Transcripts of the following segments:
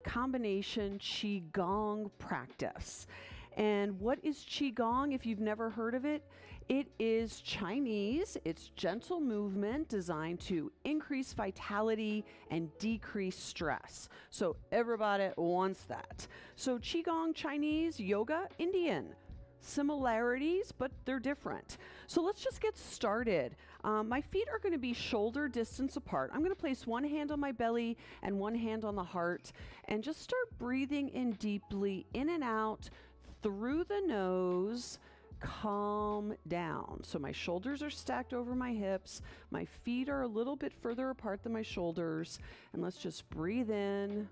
combination Qi Gong practice. And what is Qi Gong if you've never heard of it? It is Chinese. It's gentle movement designed to increase vitality and decrease stress. So everybody wants that. So Qi Gong, Chinese, yoga, Indian. Similarities, but they're different. So let's just get started. My feet are going to be shoulder distance apart. I'm going to place one hand on my belly and one hand on the heart and just start breathing in deeply, in and out, through the nose. Calm down. So my shoulders are stacked over my hips. My feet are a little bit further apart than my shoulders. And let's just breathe in.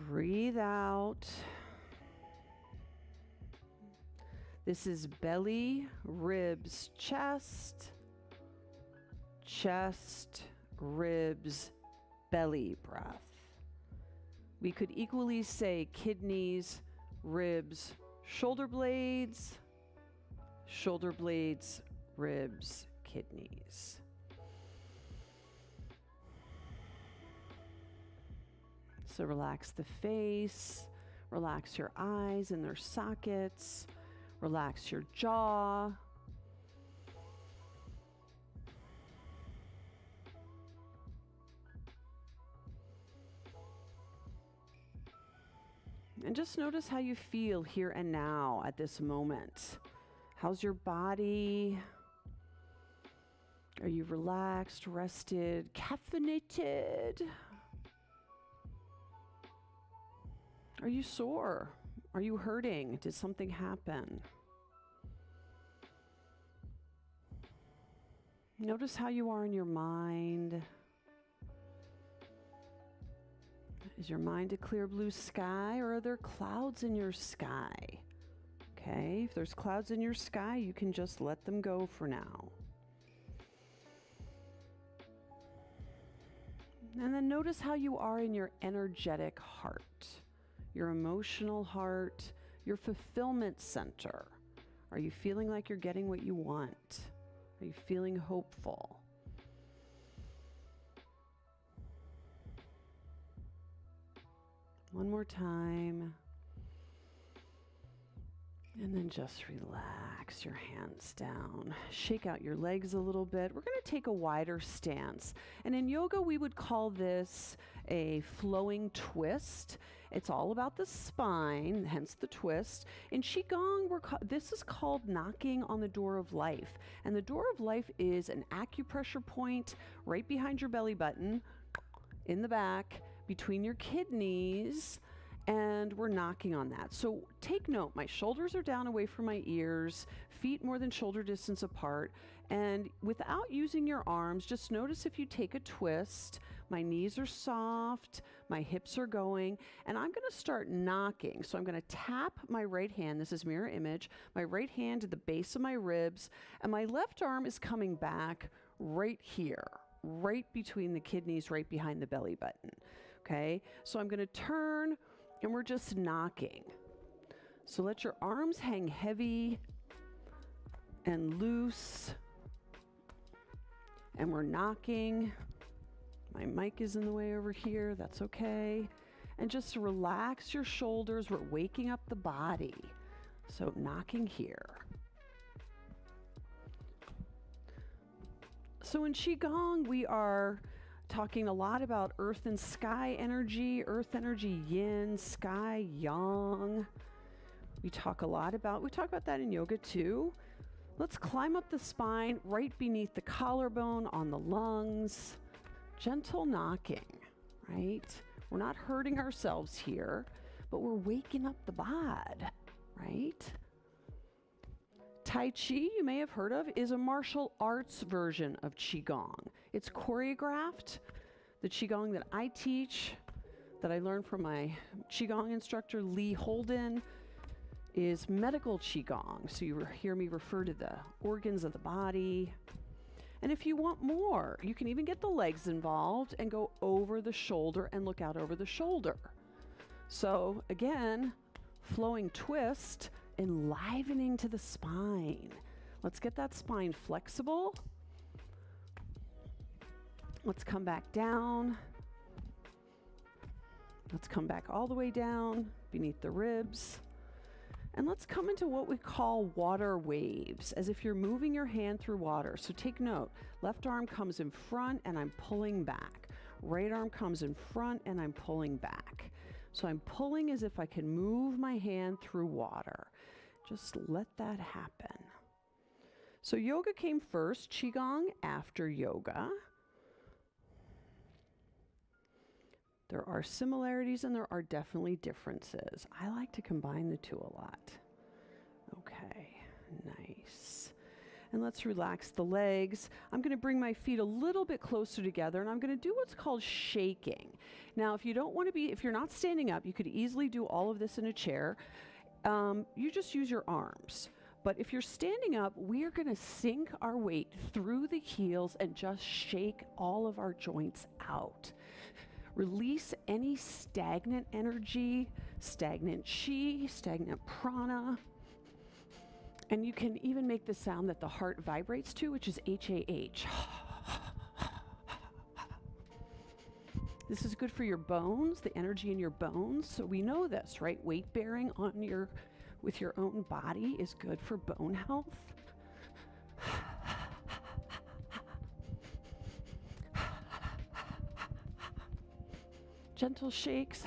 Breathe out. This is belly, ribs, chest, chest, ribs, belly breath. We could equally say kidneys, ribs, shoulder blades, ribs, kidneys. So relax the face, relax your eyes in their sockets, relax your jaw. And just notice how you feel here and now at this moment. How's your body? Are you relaxed, rested, caffeinated? Are you sore? Are you hurting? Did something happen? Notice how you are in your mind. Is your mind a clear blue sky, or are there clouds in your sky? Okay, if there's clouds in your sky, you can just let them go for now. And then notice how you are in your energetic heart, your emotional heart, your fulfillment center. Are you feeling like you're getting what you want? Are you feeling hopeful? One more time. And then just relax your hands down. Shake out your legs a little bit. We're going to take a wider stance. And in yoga, we would call this a flowing twist. It's all about the spine, hence the twist. In Qigong, this is called knocking on the door of life. And the door of life is an acupressure point right behind your belly button, in the back, between your kidneys, and we're knocking on that. So take note, my shoulders are down away from my ears, feet more than shoulder distance apart, and without using your arms, just notice if you take a twist, my knees are soft, my hips are going, and I'm going to start knocking. So I'm going to tap my right hand, this is mirror image, my right hand to the base of my ribs, and my left arm is coming back right here, right between the kidneys, right behind the belly button. Okay, so I'm going to turn and we're just knocking. So let your arms hang heavy and loose. And we're knocking. My mic is in the way over here. That's okay. And just relax your shoulders. We're waking up the body. So knocking here. So in Qigong, we are talking a lot about earth and sky energy yin, sky yang. We talk about that in yoga too. Let's climb up the spine right beneath the collarbone on the lungs. Gentle knocking, right? We're not hurting ourselves here, but we're waking up the bod, right? Tai Chi, you may have heard of, is a martial arts version of Qigong. It's choreographed. The Qigong that I teach, that I learned from my Qigong instructor, Lee Holden, is medical Qigong. So you hear me refer to the organs of the body. And if you want more, you can even get the legs involved and go over the shoulder and look out over the shoulder. So again, flowing twist, enlivening to the spine. Let's get that spine flexible. Let's come back down. Let's come back all the way down beneath the ribs. And let's come into what we call water waves, as if you're moving your hand through water. So take note, left arm comes in front and I'm pulling back. Right arm comes in front and I'm pulling back. So I'm pulling as if I can move my hand through water. Just let that happen. So yoga came first, Qi Gong after yoga. There are similarities and there are definitely differences. I like to combine the two a lot. Okay, nice. And let's relax the legs. I'm going to bring my feet a little bit closer together and I'm going to do what's called shaking. Now, if you're not standing up, you could easily do all of this in a chair. You just use your arms. But if you're standing up, we are going to sink our weight through the heels and just shake all of our joints out. Release any stagnant energy, stagnant chi, stagnant prana. And you can even make the sound that the heart vibrates to, which is H-A-H. This is good for your bones, the energy in your bones. So we know this, right? Weight bearing with your own body is good for bone health. Gentle shakes.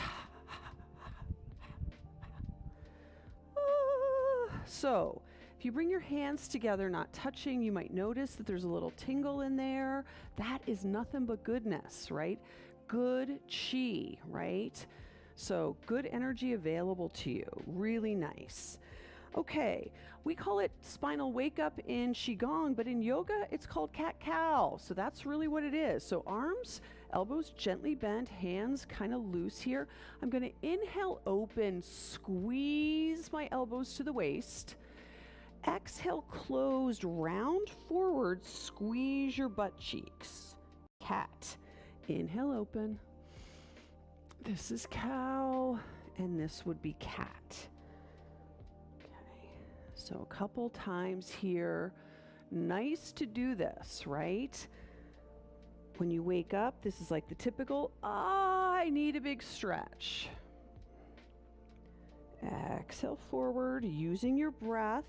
So if you bring your hands together, not touching, you might notice that there's a little tingle in there. That is nothing but goodness, right? Good chi, right? So good energy available to you. Really nice. Okay, we call it spinal wake up in Qi Gong, but in yoga, it's called cat-cow. So that's really what it is. So arms, elbows gently bent, hands kind of loose here. I'm going to inhale open, squeeze my elbows to the waist. Exhale closed, round forward, squeeze your butt cheeks. Cat. Inhale open. This is cow, and this would be cat. So a couple times here. Nice to do this, right? When you wake up, this is like the typical, I need a big stretch. Exhale forward, using your breath.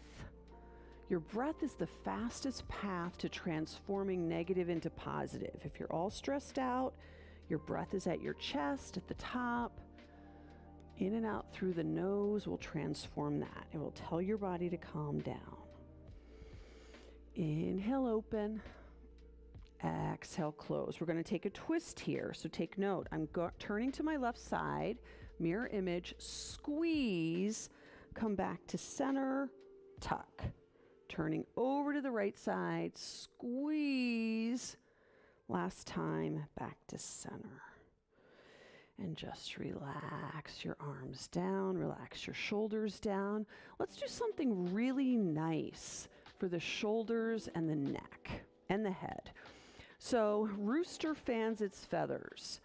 Your breath is the fastest path to transforming negative into positive. If you're all stressed out, your breath is at your chest, at the top. In and out through the nose will transform that. It will tell your body to calm down. Inhale, open. Exhale, close. We're going to take a twist here. So take note. I'm turning to my left side. Mirror image. Squeeze. Come back to center. Tuck. Turning over to the right side. Squeeze. Last time. Back to center. And just relax your arms down, relax your shoulders down. Let's do something really nice for the shoulders and the neck and the head. So rooster fans its feathers.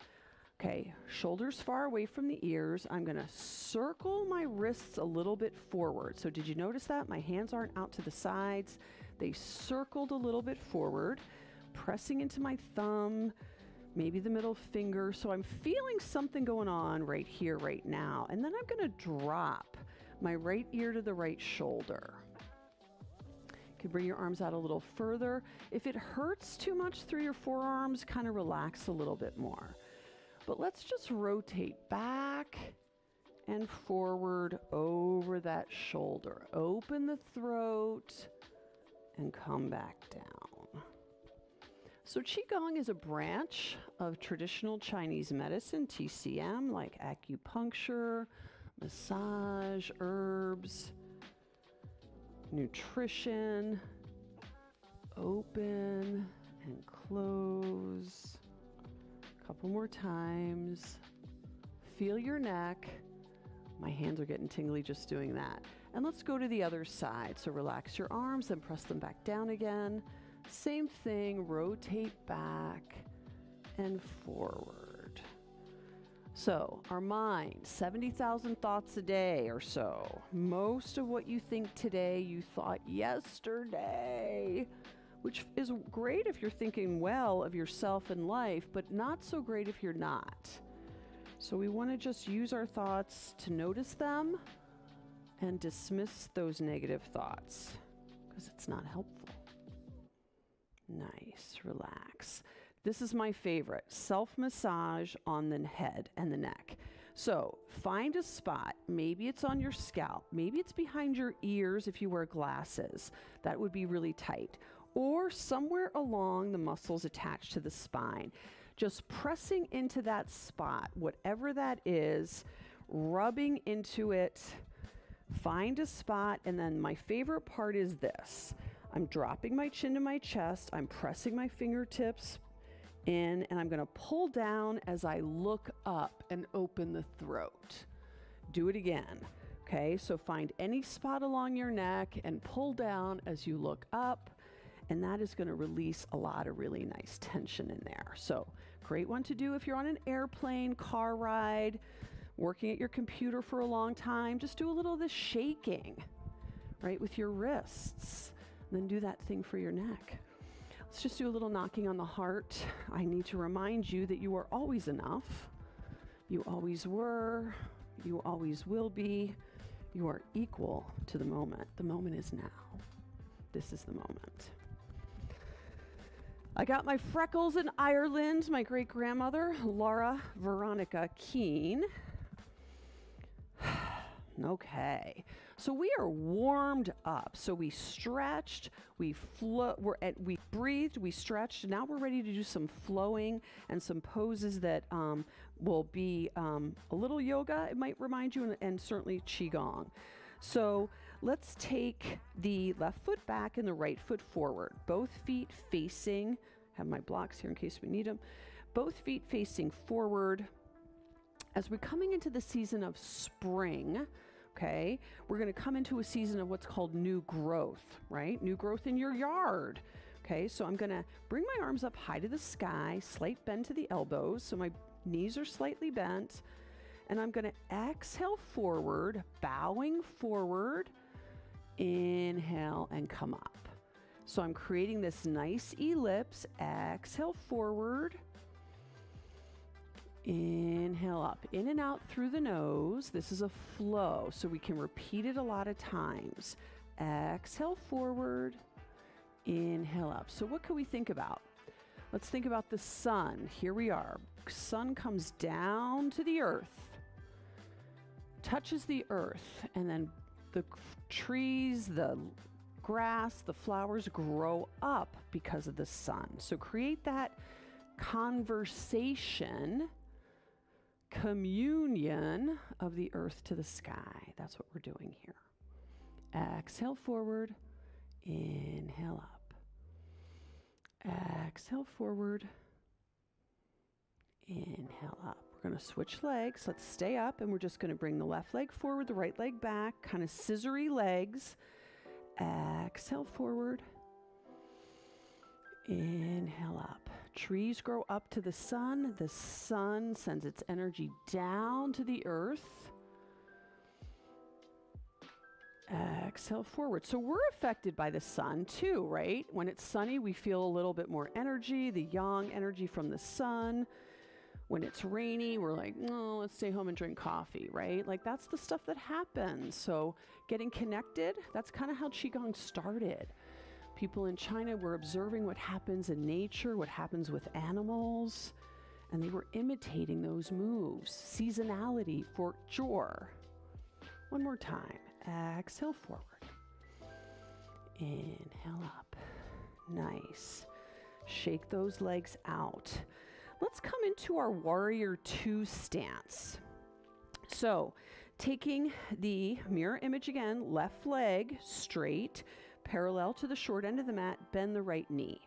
Okay, shoulders far away from the ears. I'm gonna circle my wrists a little bit forward. So did you notice that? My hands aren't out to the sides. They circled a little bit forward, pressing into my thumb, maybe the middle finger. So I'm feeling something going on right here, right now. And then I'm going to drop my right ear to the right shoulder. You can bring your arms out a little further. If it hurts too much through your forearms, kind of relax a little bit more. But let's just rotate back and forward over that shoulder. Open the throat and come back down. So Qigong is a branch of traditional Chinese medicine, TCM, like acupuncture, massage, herbs, nutrition, open and close. A couple more times. Feel your neck. My hands are getting tingly just doing that. And let's go to the other side. So relax your arms, then press them back down again. Same thing, rotate back and forward. So our mind, 70,000 thoughts a day or so. Most of what you think today, you thought yesterday. which is great if you're thinking well of yourself and life, but not so great if you're not. So we want to just use our thoughts to notice them and dismiss those negative thoughts because it's not helpful. Nice, relax. This is my favorite, self-massage on the head and the neck. So find a spot, maybe it's on your scalp, maybe it's behind your ears if you wear glasses. That would be really tight. Or somewhere along the muscles attached to the spine. Just pressing into that spot, whatever that is, rubbing into it. Find a spot, and then my favorite part is this. I'm dropping my chin to my chest, I'm pressing my fingertips in, and I'm going to pull down as I look up and open the throat. Do it again. Okay, so find any spot along your neck and pull down as you look up, and that is going to release a lot of really nice tension in there. So great one to do if you're on an airplane, car ride, working at your computer for a long time. Just do a little of this shaking, right, with your wrists. And then do that thing for your neck. Let's just do a little knocking on the heart. I need to remind you that you are always enough. You always were. You always will be. You are equal to the moment. The moment is now. This is the moment. I got my freckles in Ireland, my great-grandmother, Laura Veronica Keane. Okay, so we are warmed up. So we stretched, we breathed, we stretched. Now we're ready to do some flowing and some poses that will be a little yoga. It might remind you, and certainly Qi Gong. So let's take the left foot back and the right foot forward. Both feet facing, have my blocks here in case we need them. Both feet facing forward. As we're coming into the season of spring, okay, we're going to come into a season of what's called new growth, right? New growth in your yard. Okay, so I'm going to bring my arms up high to the sky, slight bend to the elbows, so my knees are slightly bent. And I'm going to exhale forward, bowing forward, inhale and come up. So I'm creating this nice ellipse, exhale forward, inhale up, in and out through the nose. This is a flow, so we can repeat it a lot of times. Exhale forward, inhale up. So what can we think about? Let's think about the sun. Here we are. Sun comes down to the earth, touches the earth, and then the trees, the grass, the flowers grow up because of the sun. So create that conversation, communion of the earth to the sky. That's what we're doing here. Exhale forward, inhale up. Exhale forward, inhale up. We're going to switch legs. Let's stay up, and we're just going to bring the left leg forward, the right leg back, kind of scissory legs. Exhale forward, inhale up. Trees grow up to the sun. The sun sends its energy down to the earth. Exhale forward. So we're affected by the sun too, right? When it's sunny, we feel a little bit more energy, the yang energy from the sun. When it's rainy, we're like, no, let's stay home and drink coffee, right? Like that's the stuff that happens. So getting connected, that's kind of how Qigong started. People in China were observing what happens in nature, what happens with animals, and they were imitating those moves. Seasonality for sure. One more time. Exhale forward. Inhale up. Nice. Shake those legs out. Let's come into our warrior two stance. So taking the mirror image again, left leg straight, parallel to the short end of the mat, bend the right knee.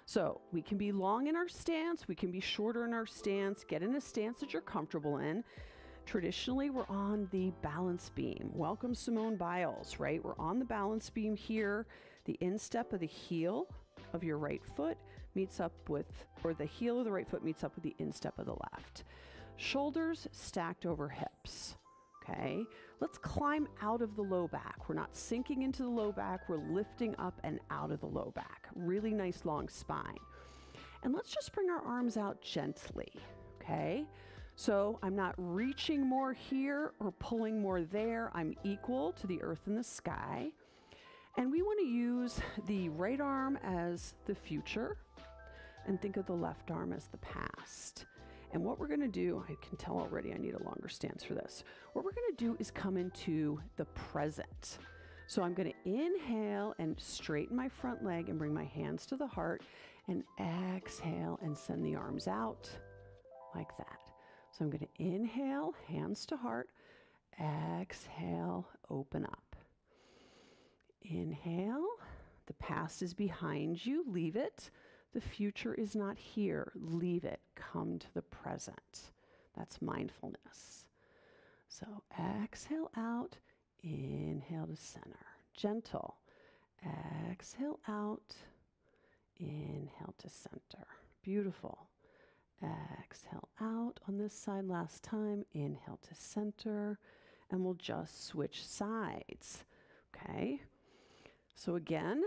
So we can be long in our stance, we can be shorter in our stance, get in a stance that you're comfortable in. Traditionally, we're on the balance beam. Welcome Simone Biles, right? We're on the balance beam here. The instep of the heel of your right foot meets up with, or the heel of the right foot meets up with the instep of the left. Shoulders stacked over hips, Okay, let's climb out of the low back. We're not sinking into the low back, we're lifting up and out of the low back. Really nice long spine. And let's just bring our arms out gently, okay? So I'm not reaching more here or pulling more there. I'm equal to the earth and the sky. And we want to use the right arm as the future and think of the left arm as the past. And what we're going to do, I can tell already I need a longer stance for this. What we're going to do is come into the present. So I'm going to inhale and straighten my front leg and bring my hands to the heart and exhale and send the arms out like that. So I'm going to inhale, hands to heart, exhale, open up. Inhale, the past is behind you, leave it. The future is not here. Leave it. Come to the present. That's mindfulness. So exhale out, inhale to center. Gentle. Exhale out, inhale to center. Beautiful. Exhale out on this side last time. Inhale to center. And we'll just switch sides. Okay? So again,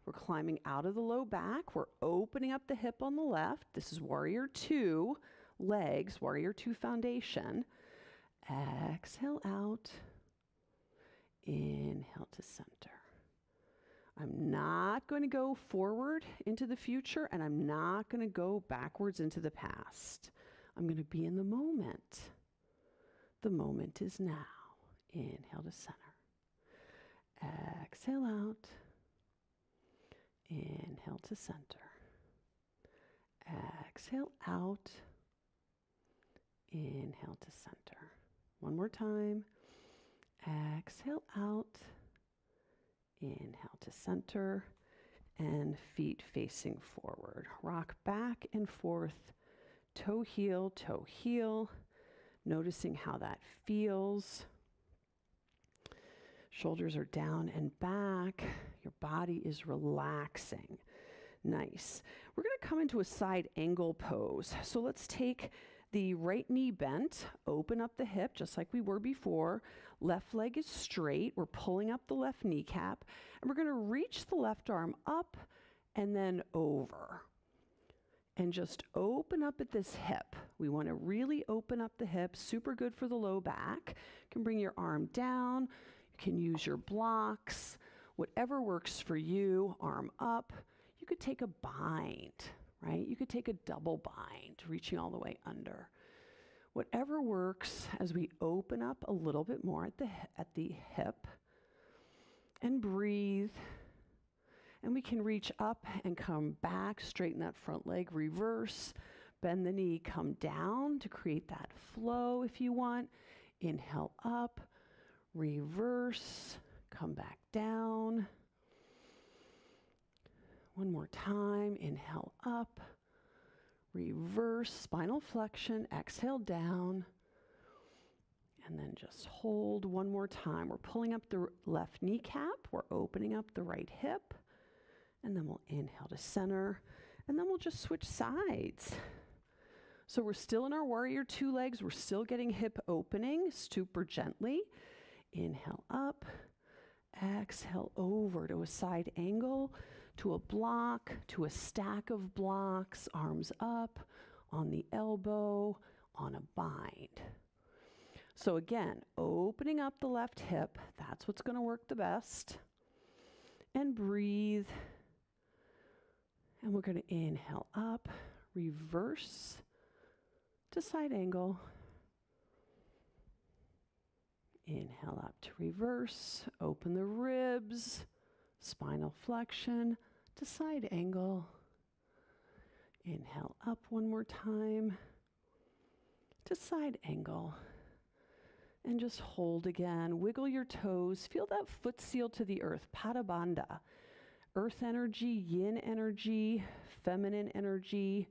we're climbing out of the low back. We're opening up the hip on the left. This is warrior two, legs, warrior two foundation. Exhale out. Inhale to center. I'm not going to go forward into the future, and I'm not going to go backwards into the past. I'm going to be in the moment. The moment is now. Inhale to center. Exhale out. Inhale to center. Exhale out. Inhale to center. One more time. Exhale out. Inhale to center. And feet facing forward. Rock back and forth. Toe heel, noticing how that feels. Shoulders are down and back. Your body is relaxing. Nice. We're going to come into a side angle pose. So let's take the right knee bent, open up the hip just like we were before. Left leg is straight. We're pulling up the left kneecap. And we're going to reach the left arm up and then over. And just open up at this hip. We want to really open up the hip. Super good for the low back. You can bring your arm down. You can use your blocks. Whatever works for you, arm up. You could take a bind, right? You could take a double bind, reaching all the way under. Whatever works as we open up a little bit more at the hip and breathe. And we can reach up and come back, straighten that front leg, reverse, bend the knee, come down to create that flow if you want. Inhale up, reverse, come back down. One more time, inhale up, reverse, spinal flexion, exhale down, and then just hold one more time. We're pulling up the left kneecap, we're opening up the right hip, and then we'll inhale to center, and then we'll just switch sides. So we're still in our warrior two legs, we're still getting hip opening, super gently. Inhale up, exhale over to a side angle, to a block, to a stack of blocks, arms up, on the elbow, on a bind. So again, opening up the left hip, that's what's going to work the best. And breathe. And we're going to inhale up, reverse to side angle. Inhale up to reverse, open the ribs, spinal flexion to side angle. Inhale up one more time to side angle. And just hold again. Wiggle your toes. Feel that foot seal to the earth, Pada Bandha. Earth energy, yin energy, feminine energy.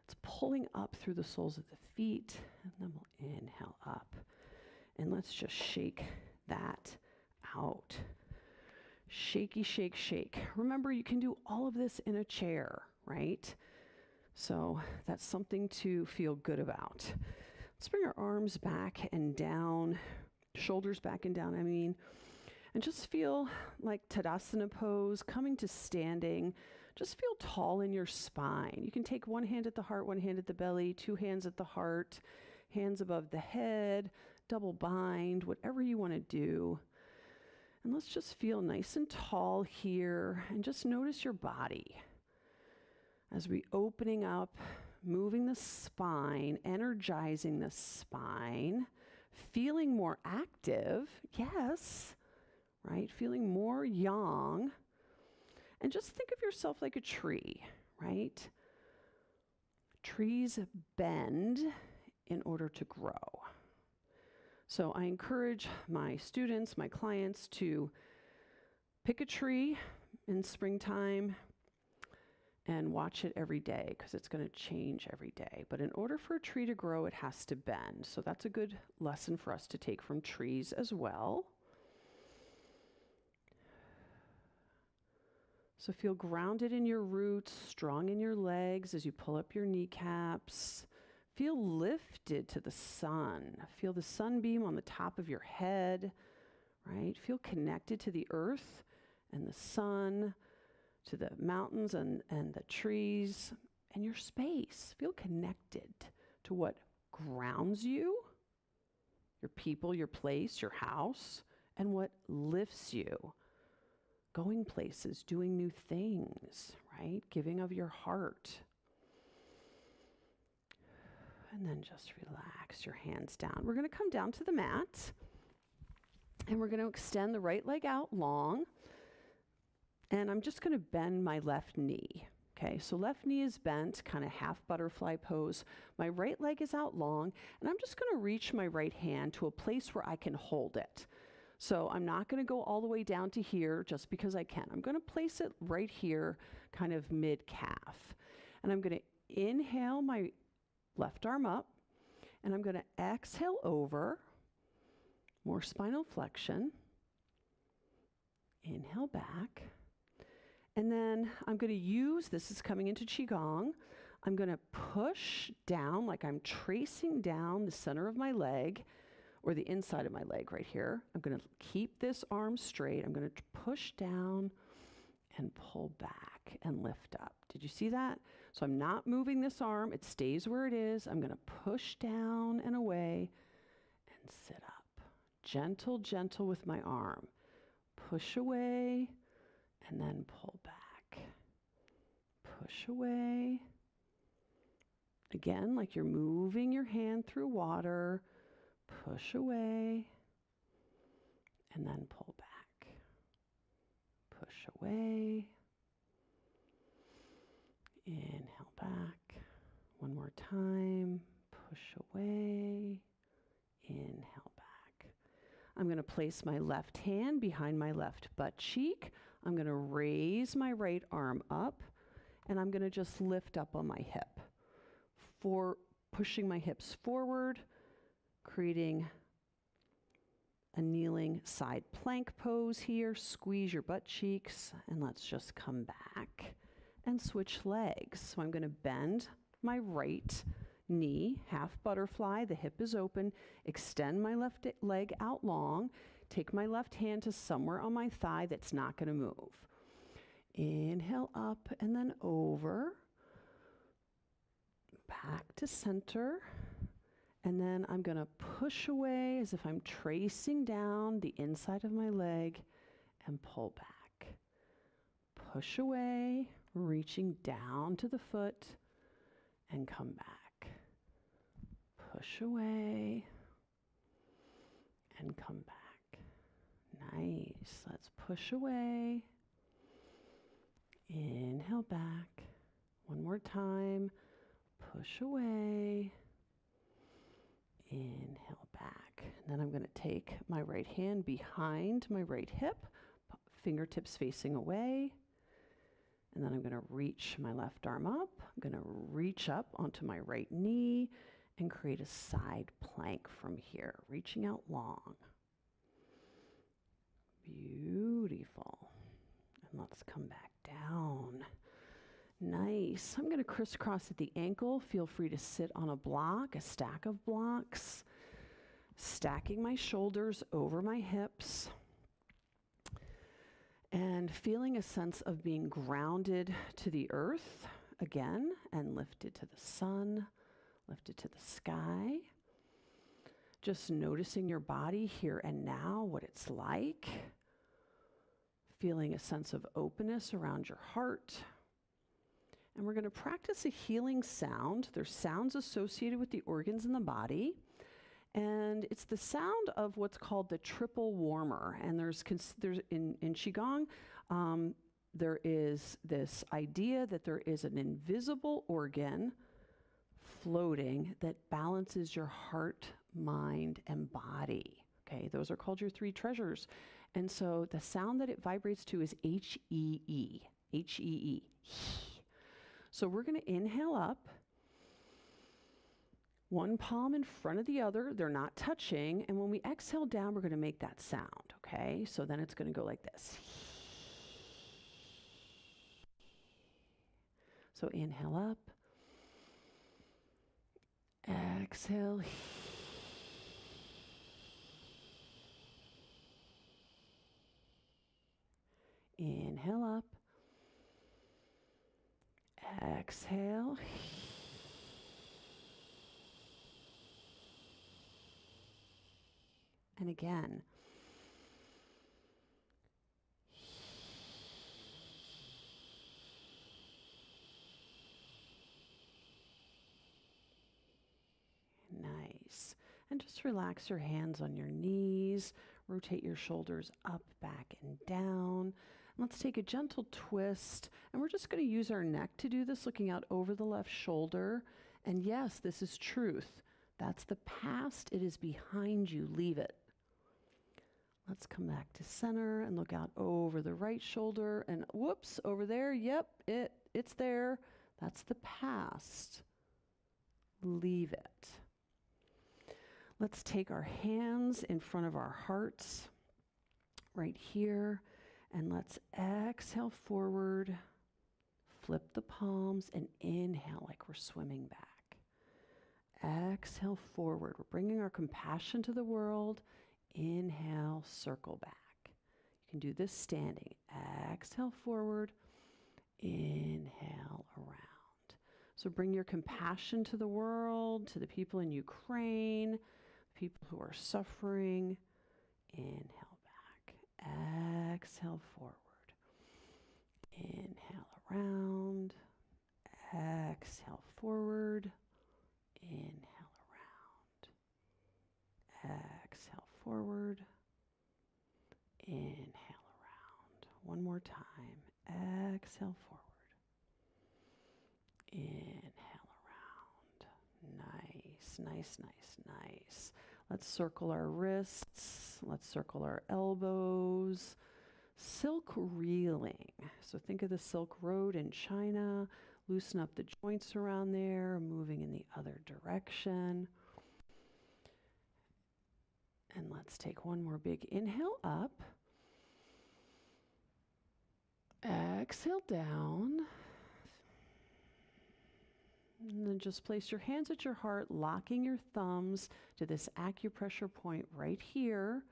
It's pulling up through the soles of the feet. And then we'll inhale up. And let's just shake that out. Shaky, shake, shake. Remember, you can do all of this in a chair, right? So that's something to feel good about. Let's bring our arms back and down shoulders back and down, and just feel like Tadasana pose, coming to standing. Just feel tall in your spine. You can take one hand at the heart, one hand at the belly, two hands at the heart, hands above the head, double bind, whatever you want to do. And let's just feel nice and tall here and just notice your body. As we opening up, moving the spine, energizing the spine, feeling more active, yes, right? Feeling more yang. And just think of yourself like a tree, right? Trees bend in order to grow. So I encourage my students, my clients to pick a tree in springtime and watch it every day because it's going to change every day. But in order for a tree to grow, it has to bend. So that's a good lesson for us to take from trees as well. So feel grounded in your roots, strong in your legs as you pull up your kneecaps. Feel lifted to the sun. Feel the sunbeam on the top of your head, right? Feel connected to the earth and the sun, to the mountains and the trees and your space. Feel connected to what grounds you, your people, your place, your house, and what lifts you. Going places, doing new things, right? Giving of your heart. And then just relax your hands down. We're going to come down to the mat. And we're going to extend the right leg out long. And I'm just going to bend my left knee. Okay, so left knee is bent, kind of half butterfly pose. My right leg is out long. And I'm just going to reach my right hand to a place where I can hold it. So I'm not going to go all the way down to here just because I can. I'm going to place it right here, kind of mid-calf. And I'm going to inhale my left arm up, and I'm going to exhale over, more spinal flexion. Inhale back. And then I'm going to use, this is coming into Qi Gong, I'm going to push down like I'm tracing down the center of my leg, or the inside of my leg right here. I'm going to keep this arm straight. I'm going to push down and pull back and lift up. Did you see that? So I'm not moving this arm. It stays where it is. I'm going to push down and away and sit up. Gentle, gentle with my arm. Push away and then pull back. Push away. Again, like you're moving your hand through water. Push away, and then pull back. Push away. Inhale back. One more time. Push away. Inhale back. I'm going to place my left hand behind my left butt cheek. I'm going to raise my right arm up, and I'm going to just lift up on my hip. Pushing my hips forward, creating a kneeling side plank pose here. Squeeze your butt cheeks, and let's just come back and switch legs. So I'm going to bend my right knee, half butterfly, the hip is open, extend my left leg out long, take my left hand to somewhere on my thigh that's not going to move. Inhale up and then over, back to center. And then I'm going to push away as if I'm tracing down the inside of my leg and pull back. Push away, reaching down to the foot and come back. Push away and come back. Nice. Let's push away. Inhale back. One more time. Push away. Inhale back. And then I'm going to take my right hand behind my right hip, fingertips facing away. And then I'm going to reach my left arm up. I'm going to reach up onto my right knee and create a side plank from here, reaching out long. Beautiful. And let's come back down. Nice. I'm going to crisscross at the ankle. Feel free to sit on a block, a stack of blocks. Stacking my shoulders over my hips and feeling a sense of being grounded to the earth again and lifted to the sun, lifted to the sky. Just noticing your body here and now, what it's like. Feeling a sense of openness around your heart. And we're going to practice a healing sound. There's sounds associated with the organs in the body. And it's the sound of what's called the triple warmer. And there's in Qi Gong, there is this idea that there is an invisible organ floating that balances your heart, mind, and body. Okay, those are called your three treasures. And so the sound that it vibrates to is H-E-E, H-E-E. So we're going to inhale up. One palm in front of the other, they're not touching. And when we exhale down, we're going to make that sound, okay? So then it's going to go like this. So inhale up. Exhale. Inhale up. Exhale. And again. Nice. And just relax your hands on your knees. Rotate your shoulders up, back, and down. Let's take a gentle twist. And we're just going to use our neck to do this, looking out over the left shoulder. And yes, this is truth. That's the past. It is behind you. Leave it. Let's come back to center and look out over the right shoulder. And whoops, over there. Yep, it's there. That's the past. Leave it. Let's take our hands in front of our hearts right here. And let's exhale forward. Flip the palms and inhale like we're swimming back. Exhale forward. We're bringing our compassion to the world. Inhale, circle back. You can do this standing. Exhale forward. Inhale around. So bring your compassion to the world, to the people in Ukraine, people who are suffering. Inhale back. Exhale forward. Inhale around. Exhale forward. Inhale around. Exhale forward. Inhale around. One more time. Exhale forward. Inhale around. Nice, nice, nice, nice. Let's circle our wrists. Let's circle our elbows. Silk reeling. So think of the Silk Road in China. Loosen up the joints around there, moving in the other direction. And let's take one more big inhale up. Exhale down. And then just place your hands at your heart, locking your thumbs to this acupressure point right here.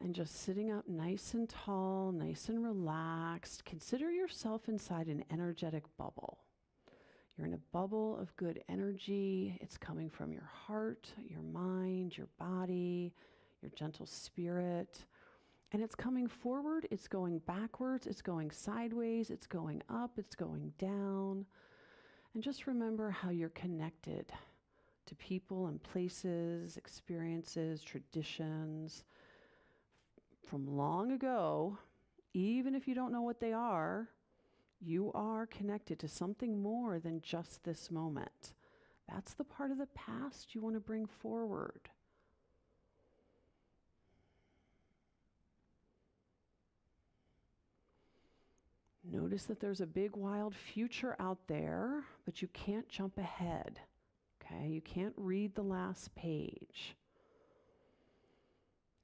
And just sitting up nice and tall, nice and relaxed. Consider yourself inside an energetic bubble. You're in a bubble of good energy. It's coming from your heart, your mind, your body, your gentle spirit. And it's coming forward, it's going backwards, it's going sideways, it's going up, it's going down. And just remember how you're connected to people and places, experiences, traditions from long ago. Even if you don't know what they are, you are connected to something more than just this moment. That's the part of the past you want to bring forward. Notice that there's a big wild future out there, but you can't jump ahead. Okay, you can't read the last page.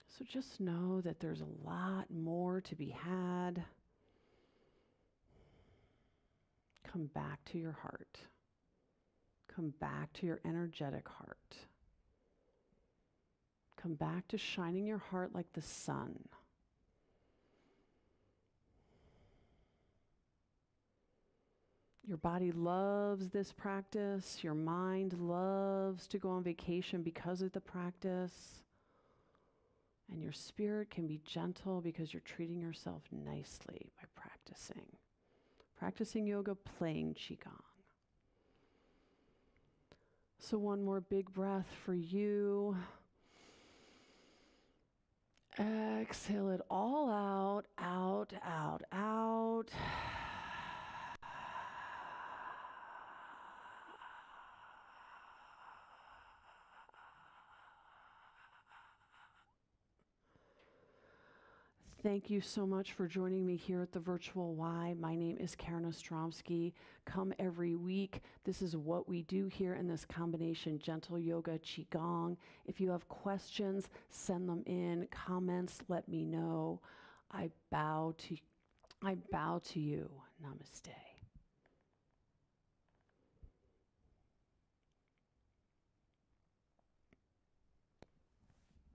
So just know that there's a lot more to be had. Come back to your heart. Come back to your energetic heart. Come back to shining your heart like the sun. Your body loves this practice. Your mind loves to go on vacation because of the practice. And your spirit can be gentle because you're treating yourself nicely by practicing. Practicing yoga, playing Qigong. So one more big breath for you. Exhale it all out, out, out, out. Thank you so much for joining me here at the Virtual Y. My name is Karen Ostromsky. Come every week. This is what we do here in this combination, gentle yoga, Qigong. If you have questions, send them in. Comments, let me know. I bow to you. Namaste.